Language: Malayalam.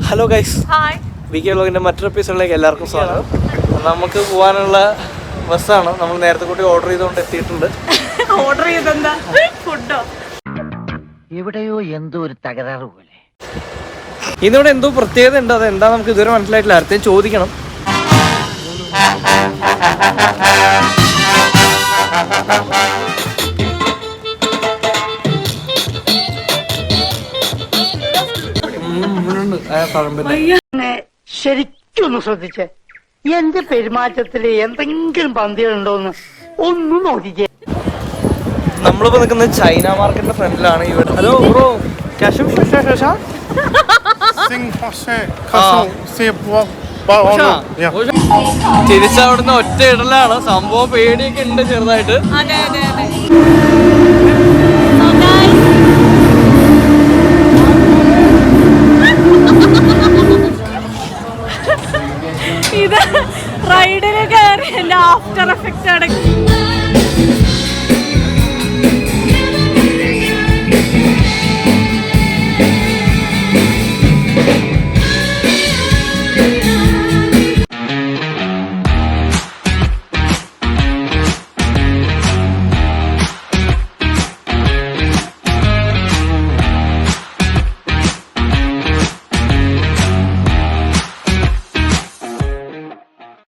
ഹലോ ഗൈസ്, വികെ വ്ലോഗിൻ്റെ മറ്റൊരു എപ്പിസോഡിലേക്ക് എല്ലാവർക്കും സ്വാഗതം. നമുക്ക് പോകാനുള്ള ബസ്സാണ്. നമ്മൾ നേരത്തെ കൂട്ടി ഓർഡർ ചെയ്തുകൊണ്ട് എത്തിയിട്ടുണ്ട്. ഓർഡർ ചെയ്തെന്താ ഫുഡോ? എവിടെയോ എന്തോ ഒരു തകരാറ് പോലെ. ഇതിവിടെ എന്തോ പ്രത്യേകത ഉണ്ട്. അതെന്താ നമുക്ക് ഇതുവരെ മനസ്സിലായിട്ടില്ല. ആർക്കും ചോദിക്കണം. ശരിക്കൊന്ന് ശ്രദ്ധിച്ചേ, എന്റെ പെരുമാറ്റത്തില് എന്തെങ്കിലും പന്തികളുണ്ടോന്ന് ഒന്നും നോക്കിക്കേ. നമ്മളിപ്പോ നിൽക്കുന്നത് ചൈന മാർക്കറ്റിന്റെ ഫ്രണ്ടിലാണ്. ഇവിടെ ഹലോ ബ്രോ, തിരിച്ചവിടുന്ന് ഒറ്റ ഇടലാണ്. സംഭവം പേടിയൊക്കെ ഉണ്ട് ചെറുതായിട്ട്. ഇത് റൈഡിന് കയറി എന്റെ ആഫ്റ്റർ എഫക്റ്റ് ആണ്.